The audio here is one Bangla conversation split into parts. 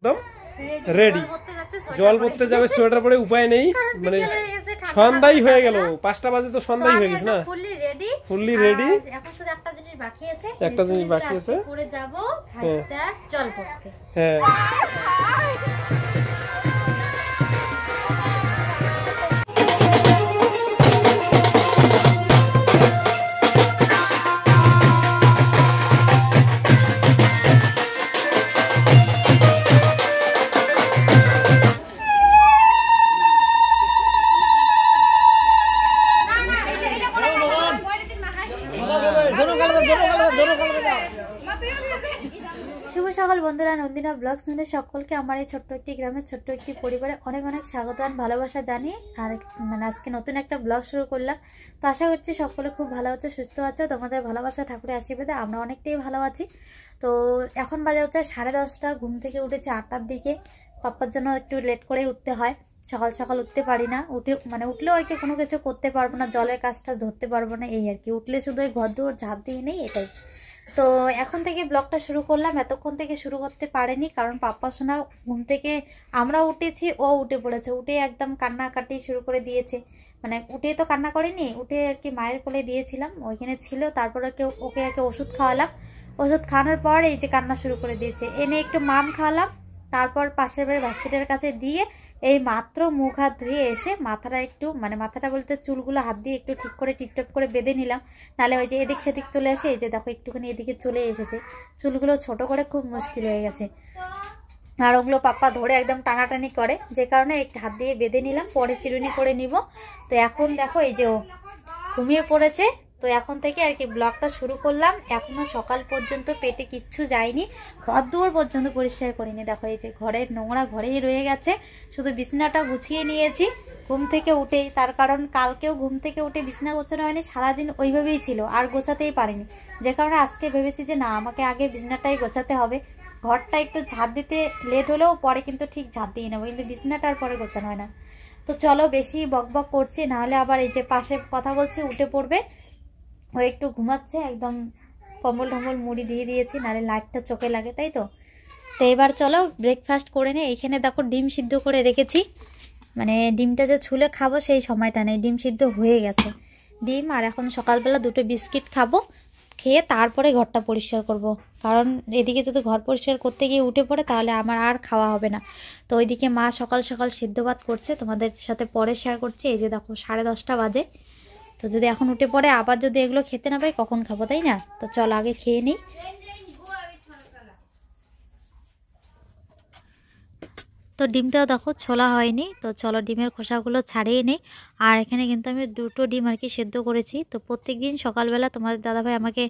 একদম রেডি। জল ভরতে যাবে, সোয়েটার পরে উপায় নেই, মানে সন্ধ্যাই হয়ে গেল, 5টা বাজে তো সন্ধ্যাই হয়ে গেছে না। Fully ready. এখন শুধু একটা জিনিস বাকি আছে, একটা জিনিস বাকি আছে, পরে যাব ভাইস্তার জল ভরতে। হ্যাঁ শুভ সকাল বন্ধুরা, নন্দিনা ব্লগস শুনে সকলকে আমার এই ছোট্ট একটি গ্রামের ছোট্ট একটি পরিবারে অনেক অনেক স্বাগত আর ভালোবাসা জানিয়ে আর আজকে নতুন একটা ব্লগ শুরু করলাম। তো আশা করছি সকলে খুব ভালো আছো, সুস্থ আছো। তোমাদের ভালোবাসা ঠাকুরের আশীর্বাদে আমরা অনেকটাই ভালো আছি। তো এখন বাজে হচ্ছে 10:30। ঘুম থেকে উঠেছে 8টার দিকে। পাপ্পার জন্য একটু লেট করে উঠতে হয়, সকাল সকাল উঠতে পারি না। উঠলেও আর কি কোনো কিছু করতে পারবো না, জলের কাজটা ধরতে পারবো না, এই আর কি। উঠলে শুধু ওই ঘর দুয়ার ঝাঁপ দিয়ে নেই, এটাই। তো এখন থেকে ব্লগটা শুরু করলাম। এতক্ষণ থেকে শুরু করতে পারেনি কারণ পাপ্পা সোনা ঘুম থেকে, আমরা উঠেছি, ও উঠে পড়েছে। উঠে একদম কান্নাকাটি শুরু করে দিয়েছে। মানে উঠে তো কান্না করেনি, উঠে আর কি মায়ের কোলে দিয়েছিলাম, ওইখানে ছিল। তারপর ওকে ওষুধ খাওয়ালাম। ওষুধ খাওয়ানোর পর এই যে কান্না শুরু করে দিয়েছে। এনে একটু মাম খাওয়ালাম, তারপর পাশের বাড়ির বাস্তিটার কাছে দিয়ে এই মাত্র মুখ হাত ধুয়ে এসে মাথাটা একটু, মানে মাথাটা বলতে চুলগুলো হাত দিয়ে একটু ঠিক করে টিপটপ করে বেঁধে নিলাম। নাহলে ওই যে এদিক সেদিক চলে আসে। এই যে দেখো একটুখানি এদিকে চলে এসেছে, চুলগুলো ছোট করে খুব মুশকিল হয়ে গেছে। আর ওগুলো পাপ্পা ধরে একদম টানাটানি করে, যে কারণে একটু হাত দিয়ে বেঁধে নিলাম, পরে চিরুনি করে নিব। তো এখন দেখো এই যে ও ঘুমিয়ে পড়েছে। তো এখন থেকে আর কি ব্লগটা শুরু করলাম। এখনো সকাল পর্যন্ত পেটে কিচ্ছু যায়নি, ঘর দুয়ার পর্যন্ত পরিষ্কার করিনি। দেখো এই যে ঘরের নোংরা ঘরেই রয়ে গেছে, শুধু বিছানাটা গুছিয়ে নিয়েছি ঘুম থেকে উঠেই। তার কারণ কালকেও ঘুম থেকে উঠে বিছানা গোছানো হয়নি, সারাদিন ওইভাবেই ছিল, আর গোছাতেই পারিনি। যে কারণে আজকে ভেবেছি যে না, আমাকে আগে বিছানাটাই গোছাতে হবে। ঘরটা একটু ঝাড় দিতে লেট হলেও পরে কিন্তু ঠিক ঝাড় দিয়ে নেবো, কিন্তু বিছানাটার পরে গোছানো হয় না। তো চলো, বেশি বকবক করছি, নাহলে আবার এই যে পাশে কথা বলছি উঠে পড়বে। ও একটু ঘুমাচ্ছে, একদম কম্বল টম্বল মুড়ি দিয়ে দিয়েছি, নাহলে লাইটটা চোখে লাগে, তাই তো। তো এবার চলো ব্রেকফাস্ট করে নে। এইখানে দেখো ডিম সিদ্ধ করে রেখেছি, মানে ডিমটা যে ছুলে খাবো সেই সময়টা নেই, ডিম সিদ্ধ হয়ে গেছে। ডিম আর এখন সকালবেলা 2টো বিস্কিট খাবো, খেয়ে তারপরে ঘরটা পরিষ্কার করব। কারণ এদিকে যদি ঘর পরিষ্কার করতে গিয়ে উঠে পড়ে তাহলে আমার আর খাওয়া হবে না। তো ওইদিকে মা সকাল সকাল সিদ্ধ ভাত করছে, তোমাদের সাথে পরে শেয়ার করছি। এই যে দেখো 10:30 বাজে। তো যদি এখন উঠে পড়ে আবার যদি এগুলো খেতে না পাই কখন খাবো, তাই না? তো চল আগে খেয়ে নিই। তো ডিমটাও দেখো ছোলা হয়নি, তো চলো ডিমের খোসাগুলো ছাড়িয়ে নিই। আর এখানে কিন্তু আমি 2টো ডিম আর কি সেদ্ধ করেছি। তো প্রত্যেকদিন সকালবেলা তোমাদের দাদাভাই আমাকে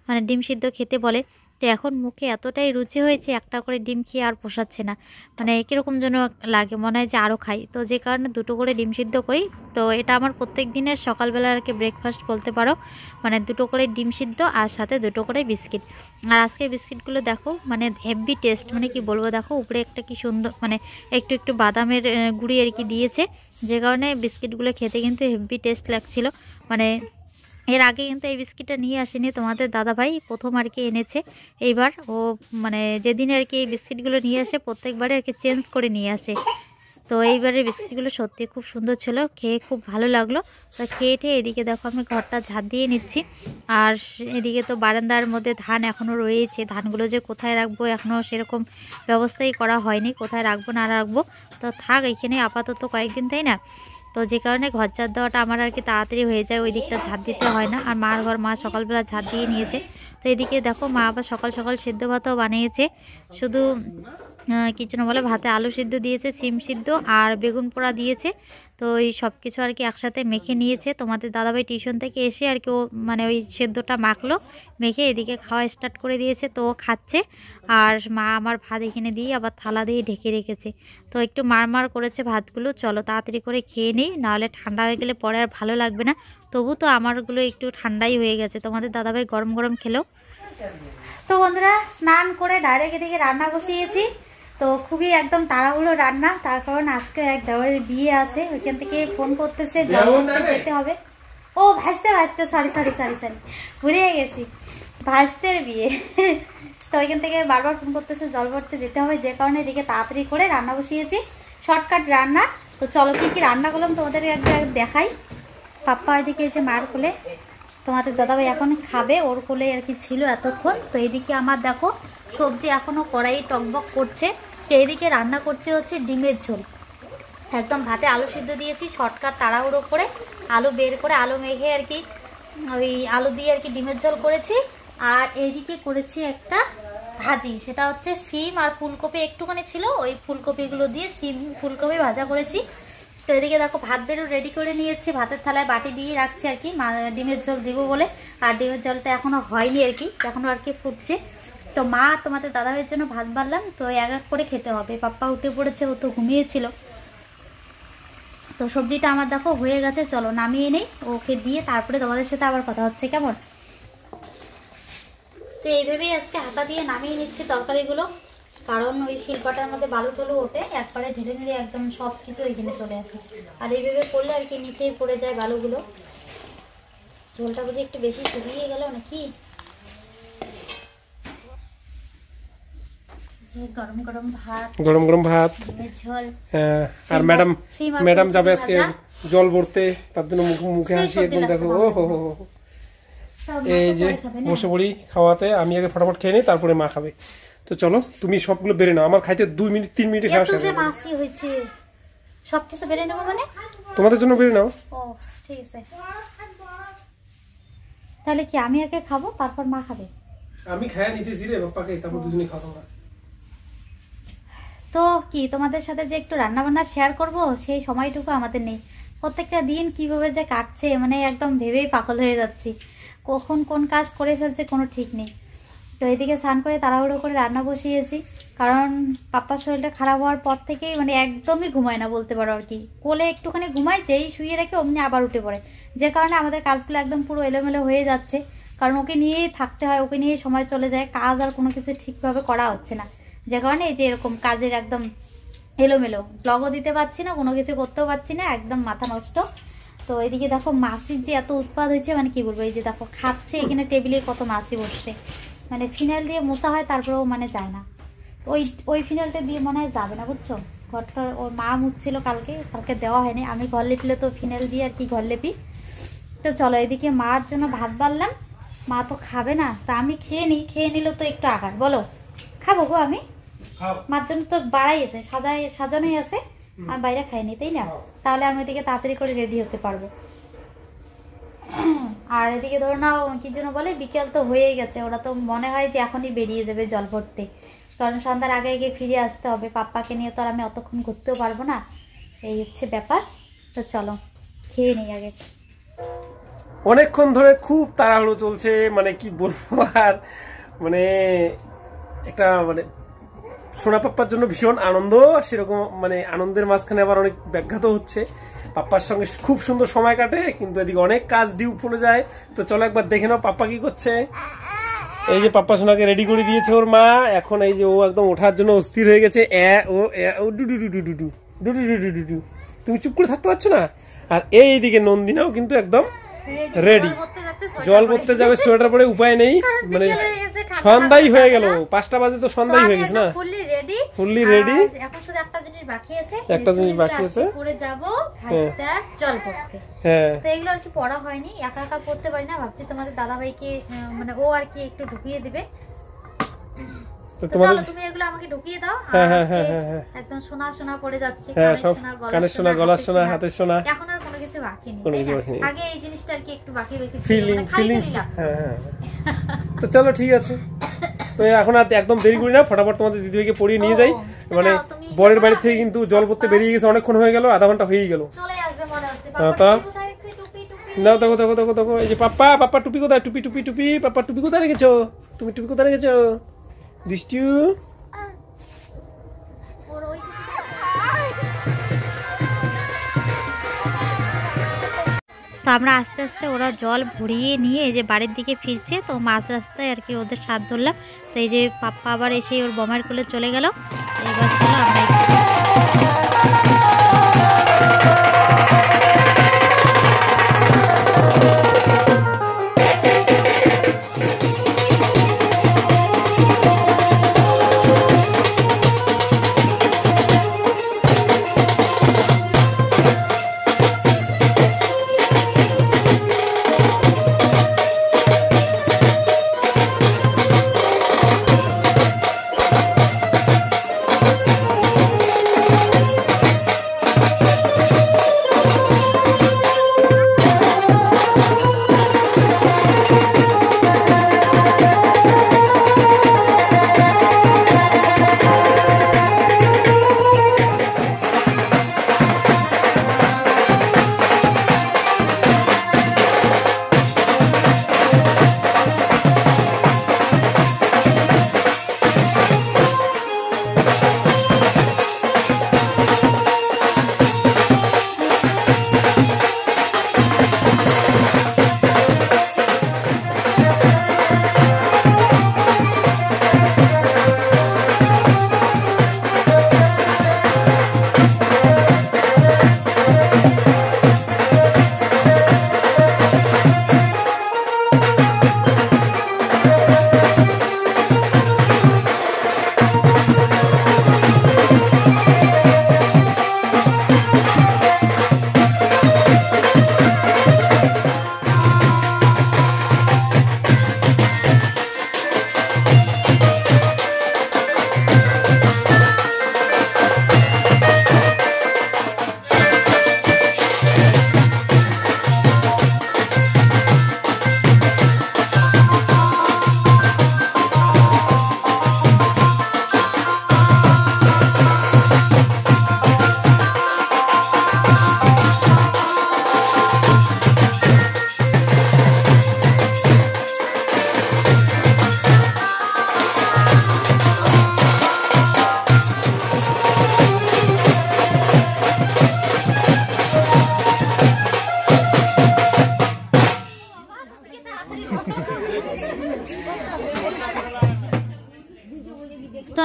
মানে ডিম সিদ্ধ খেতে বলে। তো এখন মুখে এতটাই রুচি হয়েছে, একটা করে ডিম খেয়ে আর পোষাচ্ছে না, মানে কীরকম যেন লাগে, মনে হয় যে আরও খাই। তো যে কারণে 2টো করে ডিম সিদ্ধ করি। তো এটা আমার প্রত্যেক দিনের সকালবেলা আর কি ব্রেকফাস্ট বলতে পারো, মানে 2টো করে ডিম সিদ্ধ আর সাথে 2টো করে বিস্কিট। আর আজকে বিস্কিটগুলো দেখো মানে হেভি টেস্ট, মানে কি বলবো, দেখো উপরে একটা কি সুন্দর, মানে একটু একটু বাদামের গুঁড়ি আর কি দিয়েছে, যে কারণে বিস্কিটগুলো খেতে কিন্তু হেভি টেস্ট লাগছিল। মানে এর আগে কিন্তু এই বিস্কিটটা নিয়ে আসেনি, তোমাদের দাদাভাই প্রথম আর কি এনেছে এইবার। ও মানে যেদিন আর কি এই বিস্কিটগুলো নিয়ে আসে প্রত্যেকবারে আর কি চেঞ্জ করে নিয়ে আসে। তো এইবারের বিস্কিটগুলো সত্যি খুব সুন্দর ছিল, খেয়ে খুব ভালো লাগলো। তো খেয়ে ঠেয়ে এদিকে দেখো আমি ঘরটা ঝাড় দিয়ে নিচ্ছি। আর এদিকে তো বারান্দার মধ্যে ধান এখনও রয়েছে, ধানগুলো যে কোথায় রাখবো এখনও সেরকম ব্যবস্থাই করা হয়নি, কোথায় রাখবো না রাখবো। তো থাক এখানে আপাতত কয়েকদিন, তাই না? তো যে কারণে ঘর ঝাড় দেওয়াটা আমার আর কি তাড়াতাড়ি হয়ে যায়, ওই দিকটা ঝাড় দিতে হয় না। আর মার ঘর মা সকালবেলা ঝাড় দিয়ে নিয়েছে। তো এদিকে দেখো মা আবার সকাল সকাল সেদ্ধ ভাতও বানিয়েছে, শুধু কিছু না বলে ভাতে আলু সিদ্ধ দিয়েছে, সিম সিদ্ধ আর বেগুন পোড়া দিয়েছে। তো এই সব কিছু আর কি একসাথে মেখে নিয়েছে। তোমাদের দাদাভাই টিউশন থেকে এসে আর কি ও মানে ওই সেদ্ধটা মাখলো, মেখে এদিকে খাওয়া স্টার্ট করে দিয়েছে। তো ও খাচ্ছে, আর মা আমার ভাত এখানে দিয়ে আবার থালা দিয়ে ঢেকে রেখেছে। তো একটু মারমার করেছে ভাতগুলো, চলো তাড়াতাড়ি করে খেয়ে নিই, নাহলে ঠান্ডা হয়ে গেলে পরে আর ভালো লাগবে না। তবু তো আমারগুলো একটু ঠান্ডাই হয়ে গেছে, তোমাদের দাদাভাই গরম গরম খেলো। তো বন্ধুরা স্নান করে ডাইরেক্ট এদিকে রান্না বসিয়েছি। তো খুবই একদম তাড়াহুড়ো রান্না, তার কারণ আজকে এক দেওয়ারের বিয়ে আছে, ওইখান থেকে ফোন করতেছে যেতে হবে। ও ভাজতে ভাজতে সরি ভুলে গেছি, ভাজতের বিয়ে। তো ওইখান থেকে বারবার ফোন করতেছে জল ভরতে যেতে হবে, যে কারণে এদিকে তাড়াতাড়ি করে রান্না বসিয়েছি, শর্টকাট রান্না। তো চলো কি কি রান্না করলাম তোমাদের একবার দেখাই। পাপ্পা ওইদিকে এই যে মার কোলে, তোমাদের দাদাভাই এখন খাবে, ওর কোলে আর কি ছিল এতক্ষণ। তো এইদিকে আমার দেখো সবজি এখনো কড়াই টকবক করছে। তো এইদিকে রান্না করছে হচ্ছে ডিমের ঝোল, একদম ভাতে আলু সিদ্ধ দিয়েছি শর্টকাট তাড়াহুড়ো করে, আলু বের করে আলু মেখে আর কি ওই আলু দিয়ে আর কি ডিমের ঝোল করেছি। আর এইদিকে করেছি একটা ভাজি, সেটা হচ্ছে সিম আর ফুলকপি একটুখানি ছিল, ওই ফুলকপিগুলো দিয়ে সিম ফুলকপি ভাজা করেছি। তো এদিকে দেখো ভাত বেরো রেডি করে নিয়েছি, ভাতের থালায় বাটি দিয়ে রাখছি আর কি ডিমের ঝোল দিব বলে। আর ডিমের ঝোলটা এখনো হয়নি আর কি, এখনো আর কি ফুটছে। তো মা তোমাদের দাদাভাইয়ের জন্য ভাত বাড়লাম, তো এক এক করে খেতে হবে। পাপ্পা উঠে পড়েছে, ও তো ঘুমিয়েছিল। তো সবজিটা আমার দেখো হয়ে গেছে, চলো নামিয়ে নেই, ওকে দিয়ে তারপরে তোমাদের সাথে আবার কথা হচ্ছে কেমন। তো এইভাবেই আজকে হাতা দিয়ে নামিয়ে নিচ্ছি তরকারিগুলো, কারণ ওই শিল্পাটার মধ্যে বালু টলু ওঠে, একবারে ঢেলে ঢেলে একদম সব কিছু ওইখানে চলে আসে। আর এইভাবে করলে আর কি নিচেই পড়ে যায় বালুগুলো। ঝোলটা বুঝি একটু বেশি শুকিয়ে গেল নাকি। গরম গরম ভাত ঝোল। আর ম্যাডাম যাবে আজকে জল ভরতে, তার জন্য মুখে হাসি একদম দেখো। ও হো হো, এই যে বসে পড়ি খাওয়াতে, আমি আগে ফটাফট খেয়ে নিই, তারপরে মা খাবে। তো চলো তুমি সবগুলো বেড়ে নাও, আমার খাইতে 2 মিনিট 3 মিনিটে খাওয়া শেষ। মাসি হয়েছে, সবকিছু বেড়ে নেবো মানে তোমাদের জন্য বেড়ে নাও। ও ঠিক আছে, তাহলে কি আমি আগে খাবো তারপর মা খাবে? আমি খাইয়া নিতেছি রে বাপ্পাকে, তারপর দুজনেই খাবো না। তো কি তোমাদের সাথে যে একটু রান্না বান্না শেয়ার করব, সেই সময়টুকু আমাদের নেই। প্রত্যেকটা দিন কিভাবে যে কাটছে মানে একদম ভেবেই পাগল হয়ে যাচ্ছি, কখন কোন কাজ করে ফেলছে কোনো ঠিক নেই। তো এদিকে স্নান করে তাড়াহুড়ো করে রান্না বসিয়েছি, কারণ পাপ্পার শরীরটা খারাপ হওয়ার পর থেকেই মানে একদমই ঘুমায় না বলতে পারো আর কি। কোলে একটুখানি ঘুমায়, যেই শুয়ে রেখে অমনি আবার উঠে পড়ে, যে কারণে আমাদের কাজগুলো একদম পুরো এলোমেলো হয়ে যাচ্ছে। কারণ ওকে নিয়েই থাকতে হয়, ওকে নিয়েই সময় চলে যায়, কাজ আর কোনো কিছু ঠিকভাবে করা হচ্ছে না, যে কারণে এই যে এরকম কাজের একদম এলোমেলো, ব্লগও দিতে পারছি না, কোনো কিছু করতেও পারছি না, একদম মাথা নষ্ট। তো এদিকে দেখো মাছির যে এত উৎপাদ হয়েছে মানে কি বলবো, এই যে দেখো খাচ্ছে, এখানে টেবিলে কত মাছি বসছে, মানে ফিনাইল দিয়ে মোছা হয় তারপরেও মানে যায় না। ওই ফিনাইলটা দিয়ে মনে হয় যাবে না, বুঝছো। ঘরটা ওর মা মুছছিল কালকে দেওয়া হয়নি, আমি ঘর লেপিলে তো ফিনাইল দিয়ে আর কি ঘর লেপি। তো চলো এদিকে মার জন্য ভাত বাড়লাম, মা তো খাবে না, তা আমি খেয়ে নিই, খেয়ে নিল তো একটু আঘাত, বলো খাবো গো আমি, মার জন্য তো বাড়াই আছে, সাজানোই আছে, আমি বাইরে খাইনি তাই না, তাহলে আমি এদিকে তাড়াতাড়ি করে রেডি হতে পারবো। আর এদিকে ধরো নাও কি জন্য বলে, বিকেল তো হয়েই গেছে, ওরা তো মনে হয় যে এখনই বেরিয়ে যাবে জল ভরতে, কারণ সন্ধ্যার আগে আগে ফিরে আসতে হবে, পাপ্পাকে নিয়ে তো আর আমি অতক্ষণ ঘুরতেও পারবো না, এই হচ্ছে ব্যাপার। তো চলো খেয়ে নিই আগে। অনেকক্ষণ ধরে খুব তাড়াহুড়ো চলছে, মানে কি বলবো আর, মানে একটা মানে সোনা পাপ্পার জন্য ভীষণ আনন্দ, সেরকম মানে আনন্দের মাঝখানে আবার অনেক ব্যাঘাত হচ্ছে। পাপ্পার সঙ্গে খুব সুন্দর সময় কাটে, কিন্তু এদিকে অনেক কাজ ডিউ পড়ে যায়। তো চলো একবার দেখে নাও পাপ্পা কি করছে। এই যে পাপ্পা সোনাকে রেডি করে দিয়েছে ওর মা, এখন এই যে ও একদম ওঠার জন্য অস্থির হয়ে গেছে। তুমি চুপ করে থাকতে পারছো না। আর এইদিকে নন্দিনাও কিন্তু একদম রেডি, জল ভরতে যাবে সোয়েটার পরে, উপায় নেই, মানে সন্ধ্যাই হয়ে গেল, 5টা বাজে তো সন্ধ্যাই হয়ে গেছে না, ফুললি রেডি। এখন শুধু একটা জিনিস বাকি আছে, পরে যাব ভাইস্তার জল পড়তে। তো এগুলো আর কি পড়া হয়নি, একা একা পড়তে পারি না, ভাবছি তোমাদের দাদা ভাইকে মানে ও আর কি একটু ঢুকিয়ে দিবে। তুমি এগুলো আমাকে ঢুকিয়ে দাও, একদম সোনা সোনা পড়ে যাচ্ছে, কানের সোনা, গলার সোনা, হাতের সোনা, এখন আর কোনো কিছু বাকি নেই, আগে এই জিনিসটা আর কি একটু বাকি বাকি ফিলিংসটা। তো চলো ঠিক আছে, তো এখন আর একদম দেরি করি না, ফটাফট তোমাদের দিদিভাইকে পড়িয়ে নিয়ে যাই। মানে বরের বাড়ি থেকে কিন্তু জল পড়তে বেরিয়ে গেছে, অনেকক্ষণ হয়ে গেল, আধা ঘন্টা হয়েই গেল। দাও দেখো দেখো দেখো দেখো, এই যে পাপ্পা টুপি কোথায়, টুপি টুপি টুপি, পাপ্পা টুপি কোথায় রেখেছো, তুমি টুপি কোথায় রেখেছো দিষ্টু। তো আমরা আস্তে আস্তে ওরা জল ভরিয়ে নিয়ে এই যে বাড়ির দিকে ফিরছে, তো মাঝ রাস্তায় আর কি ওদের সাথ ধরলাম। তো এই যে পাপ্পা আবার এসে ওর বমের কোলে চলে গেল, এবার চলো আমরা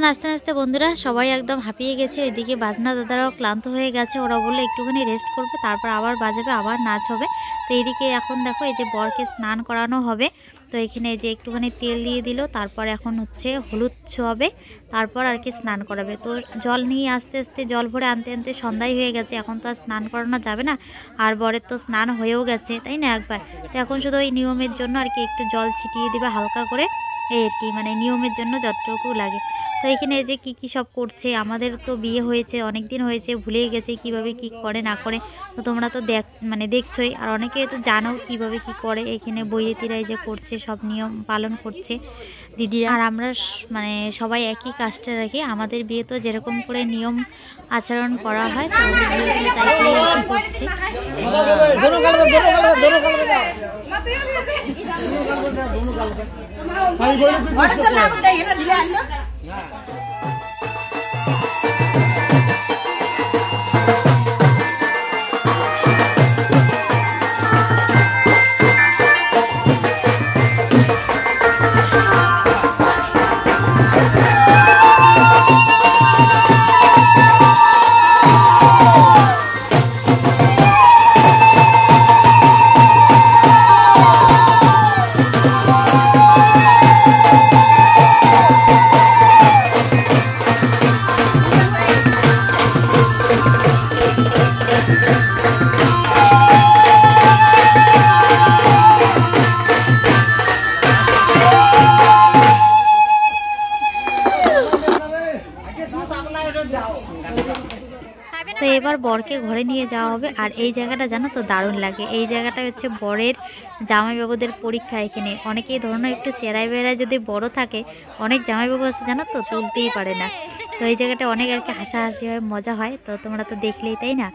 নাচতে নাচতে বন্ধুরা সবাই একদম হাঁপিয়ে গেছে। ওইদিকে বাজনা দাদারাও ক্লান্ত হয়ে গেছে। ওরা বললো একটুখানি রেস্ট করবে, তারপর আবার বাজাবে, আবার নাচ হবে। তো এইদিকে এখন দেখো এই যে বরকে স্নান করানো হবে। তো এখানে এই যে একটুখানি তেল দিয়ে দিল, তারপর এখন হচ্ছে হলুদ ছোঁয়াবে, তারপর আর কি স্নান করাবে। তো জল নিয়ে আস্তে আস্তে জল ভরে আনতে আনতে সন্ধ্যাই হয়ে গেছে। এখন তো আর স্নান করানো যাবে না, আর বরের তো স্নান হয়েও গেছে, তাই না একবার। তো এখন শুধু ওই নিয়মের জন্য আর কি একটু জল ছিটিয়ে দিবে হালকা করে, এই আর কি, মানে নিয়মের জন্য যতটুকু লাগে। তো এখানে এই যে কি সব করছে, আমাদের তো বিয়ে হয়েছে অনেক দিন হয়েছে, ভুলেই গেছে কিভাবে কি করে না করে। তো তোমরা তো দেখছোই, আর অনেকে তো জানো কিভাবে কি করে। এখানে বইয়েতিরা এই যে করছে, সব নিয়ম পালন করছে দিদিরা। আর আমরা মানে সবাই একই কাজটা রাখি। আমাদের বিয়ে তো যেরকম করে নিয়ম আচরণ করা হয়, তো ওদের বিয়েগুলো তাই করছে। তো এবার বরকে ঘরে নিয়ে যাওয়া হবে। আর এই জায়গাটা জানো তো দারুণ লাগে। এই জায়গাটা হচ্ছে বরের জামাইবাবুদের পরীক্ষা। এখানে অনেকেই ধরনের একটু চেরাই বেড়ায় যদি বড় থাকে, অনেক জামাইবাবু আছে জানো তো, তুলতেই পারে না। তো এই জায়গাটা অনেক আর কি হাসাহাসি হয়, মজা হয়। তো তোমরা তো দেখলেই, তাই না।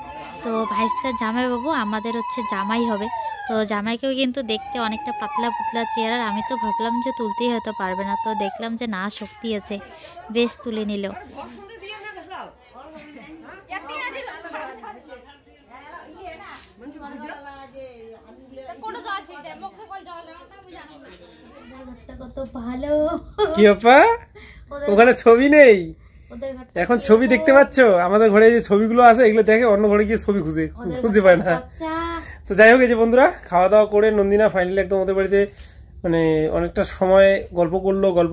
তো ভাইস্তার জামাইবাবু আমাদের হচ্ছে জামাই হবে। তো জামাইকেও কিন্তু দেখতে অনেকটা পাতলা পুতলা চেয়ার। আমি তো ভাবলাম যে তুলতেই হয়তো পারবে না, তো দেখলাম যে না, শক্তি আছে, বেশ তুলে নিল। কত ভালো কি আপা, ওখানে ছবি নেই এখন, ছবি দেখতে পাচ্ছ? আমাদের ঘরে যে ছবিগুলো আছে এগুলো দেখে অন্য ঘরে গিয়ে ছবি খুঁজে পায় না। তো যাই হোক, এই যে বন্ধুরা খাওয়া দাওয়া করে নন্দিনা ফাইনালি একদম ওদের বাড়িতে মানে অনেকটা সময় গল্প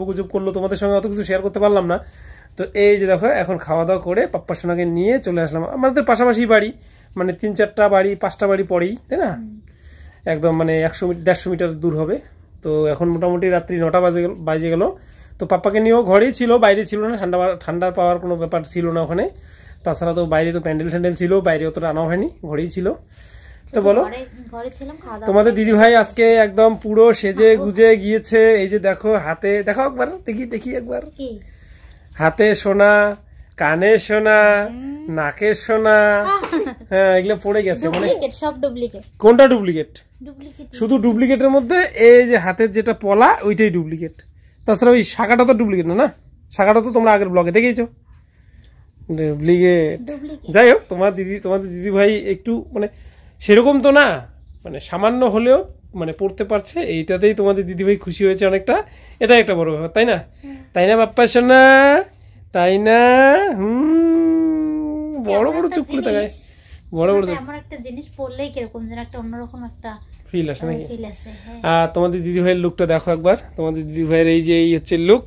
গুজব করলো। তোমাদের সঙ্গে অত কিছু শেয়ার করতে পারলাম না। তো এই যে দেখো এখন খাওয়া দাওয়া করে পাপ্পা সোনাকে নিয়ে চলে আসলাম। আমাদের পাশাপাশি বাড়ি, মানে 3-4টা বাড়ি 5টা বাড়ি পরেই, তাই না, একদম মানে 100-150 মিটার দূর হবে। তো এখন মোটামুটি রাত্রি 9টা বাজে গেল। তো পাপ্পাকে নিয়েও ঘরেই ছিল, বাইরে ছিল না। ঠান্ডা পাওয়ার কোনো ব্যাপার ছিল না ওখানে। তাছাড়া তো বাইরে তো প্যান্ডেল ছিল, বাইরে অতটা আনা হয়নি, ঘরেই ছিল। তো বলো, তোমাদের দিদি ভাই আজকে একদম পুরো সেজে গুজে গিয়েছে। এই যে দেখো হাতে, দেখো একবার, দেখি একবার, হাতে সোনা, কানে সোনা, নাকে সোনা, হ্যাঁ এগুলো পড়ে গেছে। মানে সব ডুপ্লিকেট। কোনটা ডুপ্লিকেট? শুধু ডুপ্লিকেটের মধ্যে এই যে হাতের যেটা পলা ওইটাই ডুপ্লিকেট। তাছাড়া ওই শাখাটা তো ডুপ্লিকেট না, শাখাটা তো তোমরা আগের ব্লগে দেখেছো ডুপ্লিকেট। যাই হোক, তোমাদের দিদি ভাই একটু মানে সেরকম তো না, মানে সামান্য হলেও মানে পড়তে পারছে, এইটাতেই তোমাদের দিদি ভাই খুশি হয়েছে অনেকটা। এটা একটা বড় ব্যাপার, তাই না? তাই না বাপ্পা সোনা, তাই না? বড় বড় চুপ করে তাকায়, বড় বড় আমার একটা জিনিস পড়লেই কিরকম যেন একটা অন্যরকম একটা ফিল আসে নাকি? আর তোমাদের দিদি ভাইয়ের লুকটা দেখো একবার। তোমাদের দিদি ভাইয়ের এই যে এই হচ্ছে লুক,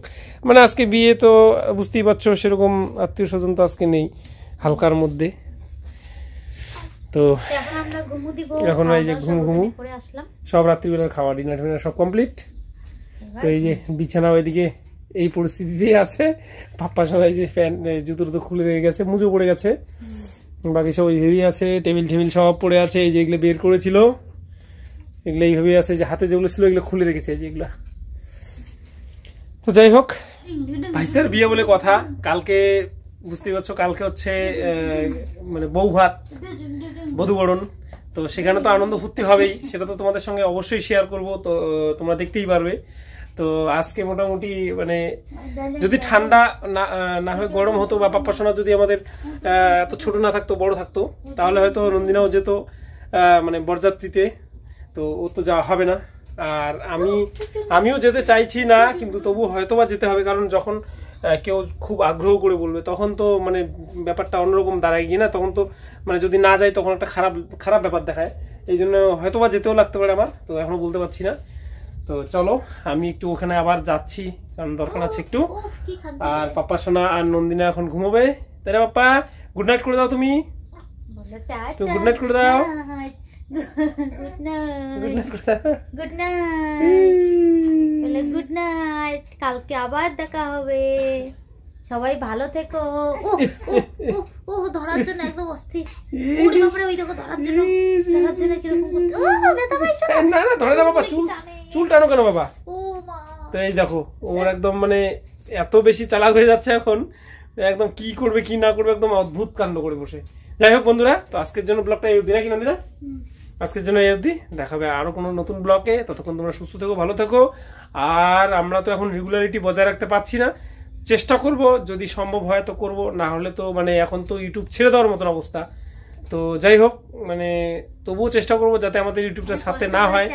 মানে আজকে বিয়ে তো বুঝতেই পারছো, সেরকম আত্মীয় স্বজন তো আজকে নেই, হালকার মধ্যে। তো এখন এই যে ঘুমু সব রাত্রিবেলার খাওয়া, ডিনার সব কমপ্লিট। তো এই যে বিছানা ওইদিকে এই পরিস্থিতিতেই আছে। পাপ্পা সবাই যে ফ্যান জুতো খুলে দিয়ে গেছে, মুজো পড়ে গেছে, বাকি সব ওইভাবেই আছে। টেবিল সব পড়ে আছে। এই যে এগুলো বের করেছিল, এগুলো এইভাবেই আছে। যে হাতে যেগুলো ছিল এগুলো খুলে রেখেছে, এই যে এগুলা। তো যাই হোক, ভাইস্তার বিয়ে বলে কথা। কালকে বুঝতেই পারছো, কালকে হচ্ছে মানে বউ ভাত, বধূবরণ। তো সেখানে তো আনন্দ ফুর্তি হবেই, সেটা তো তোমাদের সঙ্গে অবশ্যই শেয়ার করব। তো তোমরা দেখতেই পারবে। তো আজকে মোটামুটি মানে যদি ঠান্ডা না হয়ে গরম হতো, বা পাপ্পা সোনা যদি আমাদের এত ছোট না থাকতো, বড় থাকতো, তাহলে হয়তো নন্দিনাও যেত মানে বরযাত্রীতে। তো ও তো যাওয়া হবে না। আর আমিও যেতে চাইছি না, কিন্তু তবু হয়তো বা যেতে হবে। কারণ যখন কেউ খুব আগ্রহ করে বলবে, তখন তো মানে ব্যাপারটা অন্যরকম দাঁড়ায় গিয়ে না, তখন তো মানে যদি না যায় তখন একটা খারাপ খারাপ ব্যাপার দেখায়। এই জন্য হয়তোবা যেতেও লাগতে পারে আমার, তো এখনো বলতে পারছি না। তো চলো আমি একটু ওখানে আবার যাচ্ছি, কারণ দরকার আছে একটু। আর পাপ্পা সোনা আর নন্দিনা এখন ঘুমোবে, তাই না পাপ্পা? গুড নাইট করে দাও তুমি, গুড নাইট করে দাও, good night, good night, good night. কালকে আবার দেখা হবে, সবাই ভালো থেকো। ও ধরার জন্য একদম অস্থির। ওরে বাবারে, ওই দেখো ধরার জন্য কিরকম করতে। ও ব্যথা পাইছো? না না ধরে না বাবা, চুল টানো কেন বাবা? ও মা, তো এই দেখো ওর একদম মানে এত বেশি চালাক হয়ে যাচ্ছে এখন, একদম কি করবে কি না করবে একদম অদ্ভুত কাণ্ড করে বসে। যাই হোক বন্ধুরা, তো আজকের জন্য ব্লগটা এই অবধি নাকি নন্দিনা? আজকের জন্য এই অবধি, দেখাবে আরো কোনো নতুন ব্লগে। ততক্ষণ তোমরা সুস্থ থেকো, ভালো থেকো। আর আমরা তো এখন রেগুলারিটি বজায় রাখতে পারছি না, চেষ্টা করব, যদি সম্ভব হয় তো করব, না হলে তো মানে এখন তো ইউটিউব ছেড়ে দেওয়ার মতন অবস্থা। তো যাই হোক, মানে তবুও চেষ্টা করবো যাতে আমাদের ইউটিউবটা সাথে না হয়।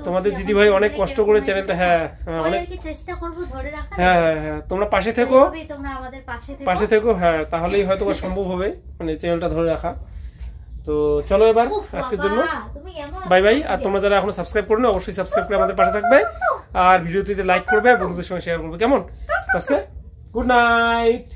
তোমাদের দিদি ভাই অনেক কষ্ট করে চ্যানেলটা, হ্যাঁ অনেক চেষ্টা করবো ধরে রাখা। হ্যাঁ হ্যাঁ হ্যাঁ, তোমরা পাশে থেকো, পাশে থেকো, হ্যাঁ তাহলেই হয়তো সম্ভব হবে মানে চ্যানেলটা ধরে রাখা। তো চলো এবার আজকের জন্য বাই বাই। আর তোমরা যারা এখনো সাবস্ক্রাইব করো না, অবশ্যই সাবস্ক্রাইব করে আমাদের পাশে থাকবে, আর ভিডিওটিতে লাইক করবে, বন্ধুদের সঙ্গে শেয়ার করবে, কেমন? আজকে গুড নাইট।